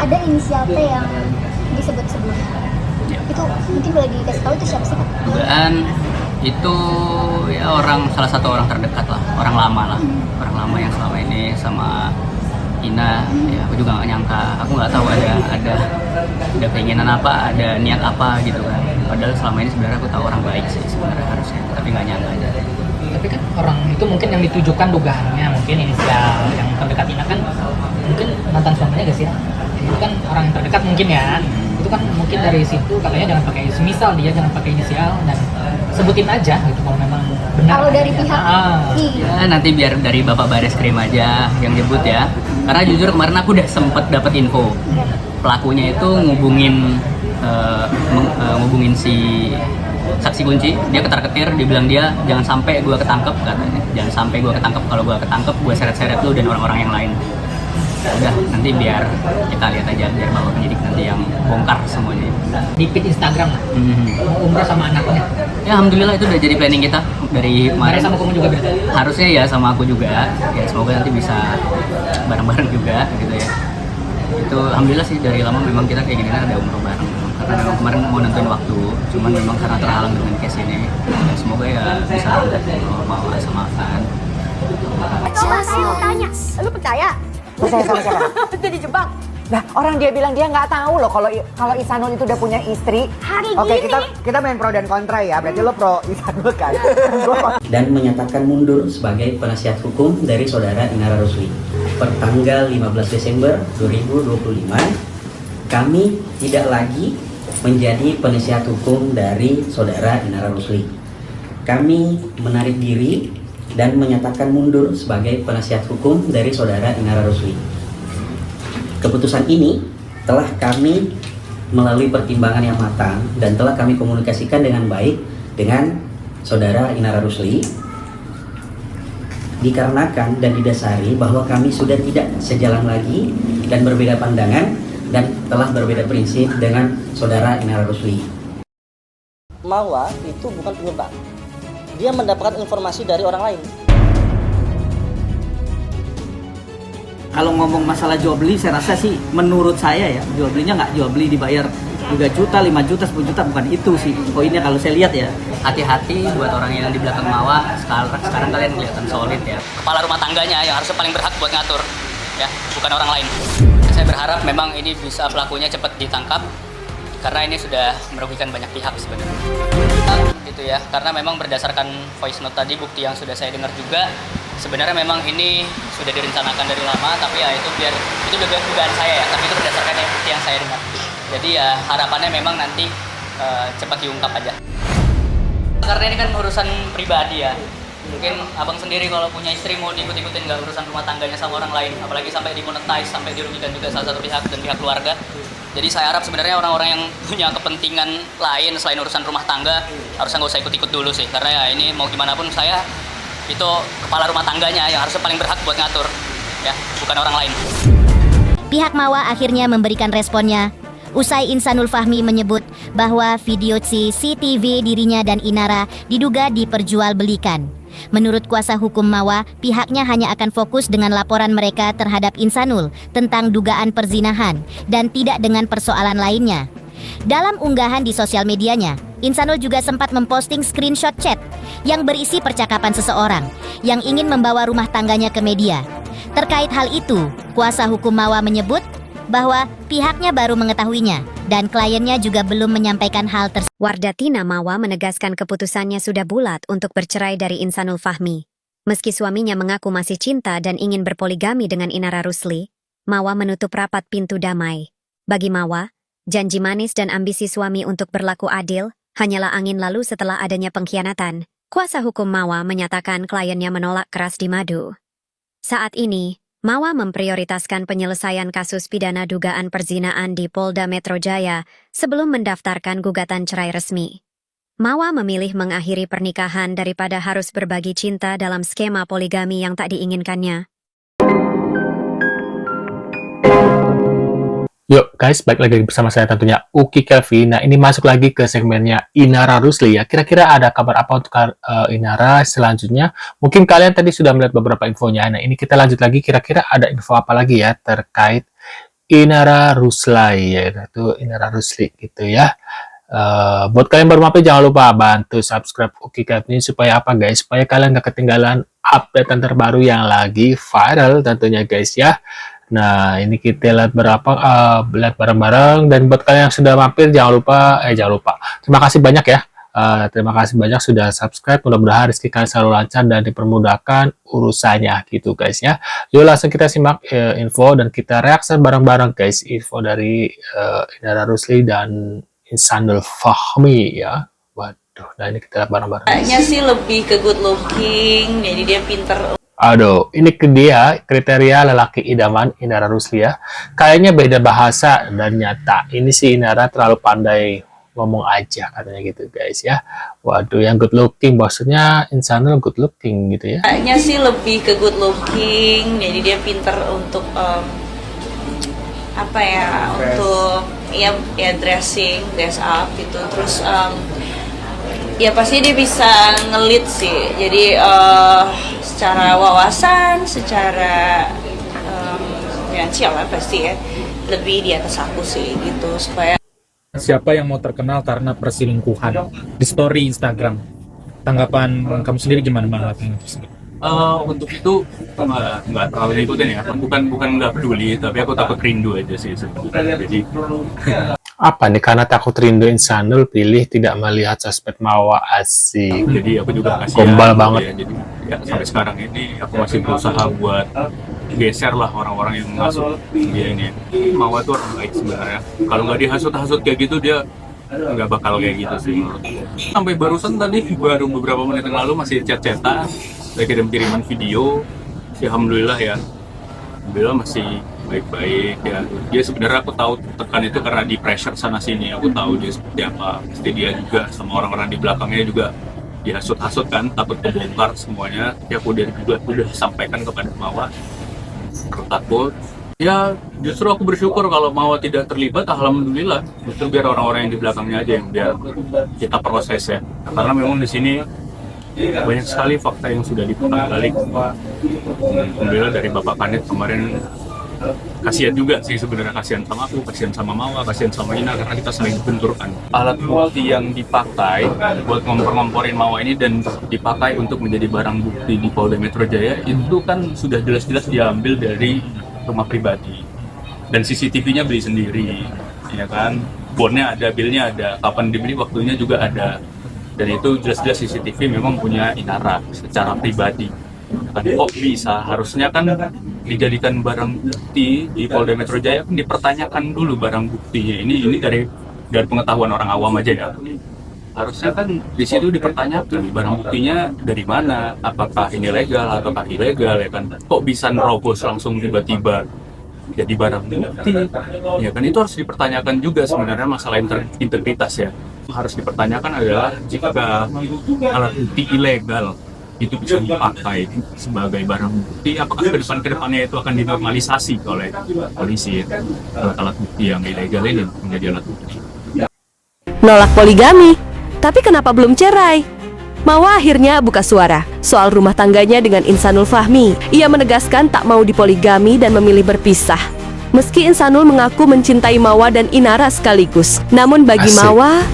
ada inisial T yang disebut sebelumnya. Ya. Itu mungkin boleh dikasih tahu itu siapa sih Pak? Dugaan itu ya salah satu orang terdekat lah, orang lama lah, orang lama yang selama ini sama Ina. Ya aku juga nggak nyangka, aku nggak tahu ada keinginan apa, ada niat apa gitu kan. Padahal selama ini sebenarnya aku tahu orang baik sih sebenarnya harusnya, tapi nggak nyangka aja. Tapi kan orang itu mungkin yang ditujukan dugaannya mungkin inisial yang terdekat Ina kan mungkin mantan suaminya gak sih? Itu kan orang yang terdekat mungkin ya. Itu kan mungkin dari situ katanya jangan pakai semisal dia jangan pakai inisial dan sebutin aja gitu kalau memang benar. Kalau dari pihak Ya nanti biar dari Bapak Bareskrim aja yang nyebut ya. Karena jujur kemarin aku udah sempet dapet info pelakunya itu ngubungin si saksi kunci, dia ketar-ketir, dia bilang dia jangan sampai gue ketangkep katanya, jangan sampai gue ketangkep, kalau gue ketangkep gue seret-seret lu dan orang-orang yang lain. Udah nanti biar kita lihat aja, biar bawa penyidik nanti yang bongkar semuanya. Di feed Instagram lah, mau umrah sama anaknya. Ya alhamdulillah itu udah jadi planning kita dari kemarin. Kemarin sama kamu juga berarti? Harusnya ya sama aku juga, ya semoga nanti bisa bareng-bareng juga gitu ya. Itu alhamdulillah sih dari lama memang kita kayak gini kan ada umroh bareng. Karena memang kemarin mau nentuin waktu, cuman memang karena terhalang dengan case ini. Ya semoga ya bisa lanjut mau sama Afan. Coba saya mau tanya, lu percaya? Percaya sama siapa? Jadi jebak. Nah, orang dia bilang dia nggak tahu loh kalau Ihsanul itu udah punya istri. Hari Oke, gini. kita main pro dan kontra ya. Berarti lo pro Ihsanul kan? Dan menyatakan mundur sebagai penasihat hukum dari saudara Inara Rusli. Per tanggal 15 Desember 2025, kami tidak lagi menjadi penasihat hukum dari saudara Inara Rusli. Kami menarik diri dan menyatakan mundur sebagai penasihat hukum dari saudara Inara Rusli. Keputusan ini telah kami melalui pertimbangan yang matang dan telah kami komunikasikan dengan baik dengan saudara Inara Rusli, dikarenakan dan didasari bahwa kami sudah tidak sejalan lagi dan berbeda pandangan dan telah berbeda prinsip dengan saudara Inara Rusli. Mawa itu bukan penyebab. Dia mendapatkan informasi dari orang lain. Kalau ngomong masalah jual beli, saya rasa sih menurut saya ya, jual belinya nggak jual beli dibayar 3 juta, 5 juta, 10 juta, bukan itu sih poinnya kalau saya lihat ya. Hati-hati buat orang yang di belakang Mawa, sekarang kalian kelihatan solid ya. Kepala rumah tangganya yang harusnya paling berhak buat ngatur, ya, bukan orang lain. Saya berharap memang ini bisa pelakunya cepat ditangkap, karena ini sudah merugikan banyak pihak sebenarnya. Gitu ya, karena memang berdasarkan voice note tadi, bukti yang sudah saya dengar juga, sebenarnya memang ini sudah direncanakan dari lama, tapi ya itu dugaan saya ya, tapi itu berdasarkan bukti yang saya dengar. Jadi ya harapannya memang nanti cepat diungkap aja. Karena ini kan urusan pribadi ya. Mungkin abang sendiri kalau punya istri mau diikut-ikutin nggak urusan rumah tangganya sama orang lain, apalagi sampai dimonetize, sampai dirugikan juga salah satu pihak dan pihak keluarga. Jadi saya harap sebenarnya orang-orang yang punya kepentingan lain selain urusan rumah tangga harusnya nggak usah ikut-ikut dulu sih, karena ya ini mau gimana pun saya itu kepala rumah tangganya yang harusnya paling berhak buat ngatur, ya, bukan orang lain. Pihak Mawa akhirnya memberikan responnya. Usai Ihsanul Fahmi menyebut bahwa video CCTV dirinya dan Inara diduga diperjualbelikan. Menurut kuasa hukum Mawa, pihaknya hanya akan fokus dengan laporan mereka terhadap Ihsanul tentang dugaan perzinahan dan tidak dengan persoalan lainnya. Dalam unggahan di sosial medianya, Ihsanul juga sempat memposting screenshot chat yang berisi percakapan seseorang yang ingin membawa rumah tangganya ke media. Terkait hal itu, kuasa hukum Mawa menyebut bahwa pihaknya baru mengetahuinya dan kliennya juga belum menyampaikan hal tersebut. Wardatina Mawa menegaskan keputusannya sudah bulat untuk bercerai dari Ihsanul Fahmi. Meski suaminya mengaku masih cinta dan ingin berpoligami dengan Inara Rusli, Mawa menutup rapat pintu damai. Bagi Mawa, janji manis dan ambisi suami untuk berlaku adil hanyalah angin lalu setelah adanya pengkhianatan. Kuasa hukum Mawa menyatakan kliennya menolak keras di madu. Saat ini, Mawa memprioritaskan penyelesaian kasus pidana dugaan perzinaan di Polda Metro Jaya sebelum mendaftarkan gugatan cerai resmi. Mawa memilih mengakhiri pernikahan daripada harus berbagi cinta dalam skema poligami yang tak diinginkannya. Yuk guys, balik lagi bersama saya tentunya Uki Kelvin. Nah ini masuk lagi ke segmennya Inara Rusli ya. Kira-kira ada kabar apa untuk Inara selanjutnya? Mungkin kalian tadi sudah melihat beberapa infonya. Nah ini kita lanjut lagi, kira-kira ada info apa lagi ya terkait Inara Rusli ya, itu Inara Rusli gitu ya. Buat kalian baru mampir jangan lupa bantu subscribe Ukika ini supaya apa guys? Supaya kalian gak ketinggalan update terbaru yang lagi viral tentunya guys ya. Nah ini kita lihat lihat bareng-bareng, dan buat kalian yang sudah mampir jangan lupa terima kasih banyak ya. Terima kasih banyak sudah subscribe. Mudah-mudahan rezeki kalian selalu lancar dan dipermudahkan urusannya gitu guys ya. Yuk langsung kita simak info dan kita reaksi bareng-bareng guys. Info dari Inara Rusli dan Insanul Fahmi ya. Waduh, nah ini kita lihat bareng-bareng. Kayaknya sih lebih ke good looking, jadi dia pinter. Aduh, ini ke dia kriteria lelaki idaman Inara Rusli ya. Kayaknya beda bahasa dan nyata. Ini si Inara terlalu pandai ngomong aja katanya gitu guys ya. Waduh, yang good looking maksudnya Insanul good looking gitu ya. Kayaknya sih lebih ke good looking, jadi dia pinter untuk untuk dress up gitu. Terus ya pasti dia bisa ngelit sih. Jadi secara wawasan, secara finansial pasti ya lebih di atas aku sih gitu. Supaya siapa yang mau terkenal karena perselingkuhan di story Instagram? Tanggapan kamu sendiri gimana menanggapi itu sendiri? Untuk itu nggak terlalu ngikutin ya, bukan nggak peduli, tapi aku takut rindu aja sih sebenarnya. Jadi apa nih, karena takut rindu Insanul pilih tidak melihat sosmed Mawa, asik. Jadi aku juga kasihan gombal banget ya. Jadi ya sampai sekarang ini aku masih berusaha buat geser lah orang-orang yang masuk dia ini. Mawa tuh orang baik sebenarnya. Kalau nggak dihasut-hasut kayak gitu dia nggak bakal kayak gitu sih. Sampai barusan tadi baru beberapa menit yang lalu masih chat-chatan, saya kiriman video. Ya, alhamdulillah ya, alhamdulillah masih baik-baik ya. Dia sebenarnya aku tahu tekan itu karena di pressure sana sini. Aku tahu dia seperti apa. Pasti dia juga sama orang-orang di belakangnya juga dihasut-hasut kan, takut kebongkar semuanya. Ya aku udah sampaikan kepada Mawa, takut. Ya justru aku bersyukur kalau Mawa tidak terlibat, alhamdulillah. Justru biar orang-orang yang di belakangnya aja yang biar kita proses ya. Karena memang di sini banyak sekali fakta yang sudah diputar-balik. Alhamdulillah dari Bapak Kanit kemarin kasihan juga sih sebenarnya, kasihan sama aku, kasihan sama Mawa, kasihan sama Ina, karena kita saling benturkan. Alat bukti yang dipakai buat ngompor-ngomporin Mawa ini dan dipakai untuk menjadi barang bukti di Polda Metro Jaya itu kan sudah jelas-jelas diambil dari rumah pribadi, dan CCTV-nya beli sendiri, ya kan, bonnya ada, bilnya ada, kapan dibeli waktunya juga ada, dan itu jelas-jelas CCTV memang punya Inara secara pribadi. Kan kok bisa, harusnya kan dijadikan barang bukti di Polda Metro Jaya, kan dipertanyakan dulu barang buktinya. Ini dari pengetahuan orang awam aja ya. Harusnya kan di situ dipertanyakan barang buktinya dari mana, apakah ini legal ataukah ilegal ya kan. Kok bisa nerobos langsung tiba-tiba jadi barang bukti? Ya kan itu harus dipertanyakan juga sebenarnya, masalah integritas ya. Harus dipertanyakan adalah jika alat bukti ilegal itu bisa dipakai sebagai barang bukti, apakah kedepannya itu akan dinormalisasi oleh polisi ya? Alat bukti yang ilegal ini menjadi alat bukti. Nolak poligami, tapi kenapa belum cerai? Mawa akhirnya buka suara soal rumah tangganya dengan Insanul Fahmi. Ia menegaskan tak mau dipoligami dan memilih berpisah. Meski Insanul mengaku mencintai Mawa dan Inara sekaligus, namun bagi Mawa,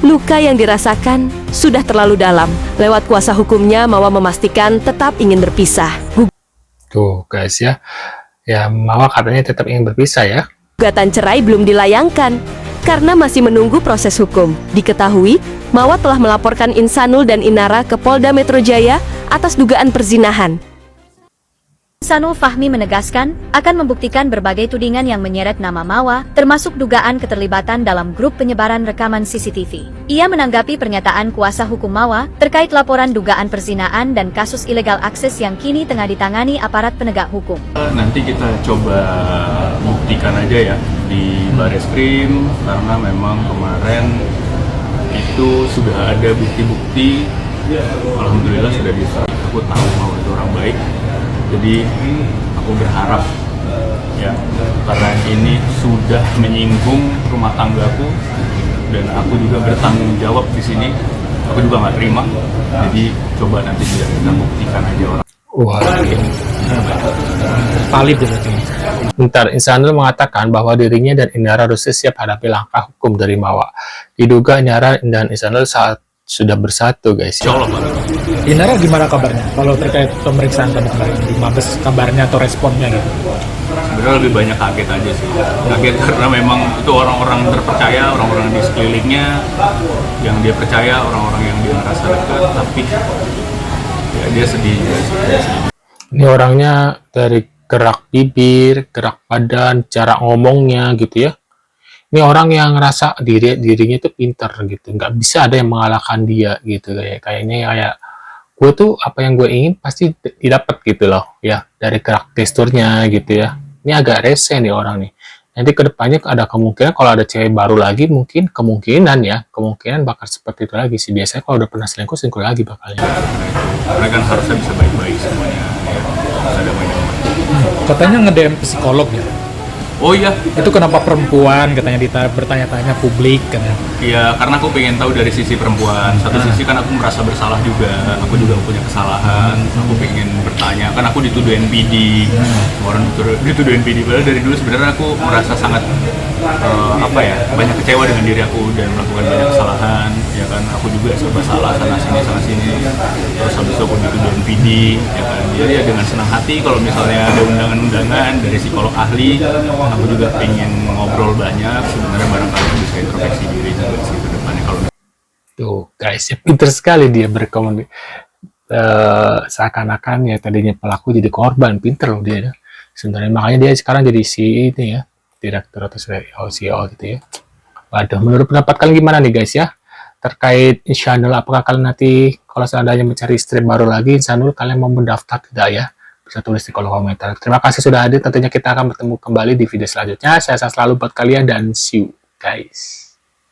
luka yang dirasakan sudah terlalu dalam. Lewat kuasa hukumnya, Mawa memastikan tetap ingin berpisah. Tuh guys ya, Mawa katanya tetap ingin berpisah ya. Gugatan cerai belum dilayangkan karena masih menunggu proses hukum. Diketahui, Mawa telah melaporkan Insanul dan Inara ke Polda Metro Jaya atas dugaan perzinahan. Insanul Fahmi menegaskan akan membuktikan berbagai tudingan yang menyeret nama Mawa, termasuk dugaan keterlibatan dalam grup penyebaran rekaman CCTV. Ia menanggapi pernyataan kuasa hukum Mawa terkait laporan dugaan perzinahan dan kasus ilegal akses yang kini tengah ditangani aparat penegak hukum. Nanti kita coba buktikan aja ya di Bareskrim, karena memang kemarin itu sudah ada bukti-bukti. Alhamdulillah sudah bisa. Aku tahu Mawa itu orang baik. Jadi aku berharap ya, karena ini sudah menyinggung rumah tanggaku dan aku juga bertanggung jawab di sini, aku juga nggak terima. Jadi coba nanti kita buktikan aja orang. Wah, valid ya berarti. bentar, Insanul mengatakan bahwa dirinya dan Inara Rusli siap hadapi langkah hukum dari Mawa. Diduga Inara dan Insanul saat sudah bersatu, guys. Insya Allah, Pak. Inara gimana kabarnya? Kalau terkait pemeriksaan kamu kemarin di Mabes, kabarnya atau responnya gitu? Sebenarnya lebih banyak kaget aja sih. Kaget karena memang itu orang-orang terpercaya, orang-orang di sekelilingnya yang dia percaya, orang-orang yang dia merasa dekat, tapi ya dia sedih. Ini orangnya dari gerak bibir, gerak badan, cara ngomongnya gitu ya. Ini orang yang ngerasa dirinya itu pintar gitu, nggak bisa ada yang mengalahkan dia gitu, kayaknya kayak gue tuh apa yang gue ingin pasti didapat gitu loh ya, dari gerak gesturnya gitu ya. Ini agak rese nih orang nih. Nanti kedepannya ada kemungkinan kalau ada cewek baru lagi, kemungkinan bakal seperti itu lagi sih. Biasanya kalau udah pernah selingkuh lagi bakalnya. Mereka kan harusnya bisa baik-baik semuanya ya. Ada banyak. Katanya nge-DM psikolog ya? Oh iya, itu kenapa perempuan katanya bertanya-tanya publik kan ya? Iya, karena aku pengen tahu dari sisi perempuan. Satu sisi kan aku merasa bersalah juga, aku juga punya kesalahan. Aku pengen bertanya, kan aku dituduh NPD, orang dituduh NPD. Padahal dari dulu sebenarnya aku merasa sangat banyak kecewa dengan diri aku dan melakukan banyak kesalahan. Ya kan, aku juga serba salah sana sini. Terus habis itu aku dituduh NPD, ya kan. Jadi ya dengan senang hati kalau misalnya ada undangan-undangan dari psikolog ahli. Aku juga pengen ngobrol banyak, sebenarnya barangkali bisa introspeksi diri juga sih ke depannya kalau tuh guys, ya pinter sekali dia berkomunikasi. Seakan-akan ya tadinya pelaku jadi korban, pinter loh dia. Sebenarnya makanya dia sekarang jadi ini ya, direktur atau CEO gitu ya. Waduh, menurut pendapat kalian gimana nih guys ya? Terkait Insanul, apakah kalian nanti kalau seandainya mencari istri baru lagi Insanul, kalian mau mendaftar tidak ya? Bisa tulis di kolom komentar. Terima kasih sudah hadir. Tentunya kita akan bertemu kembali di video selanjutnya. Saya selalu buat kalian dan see you guys.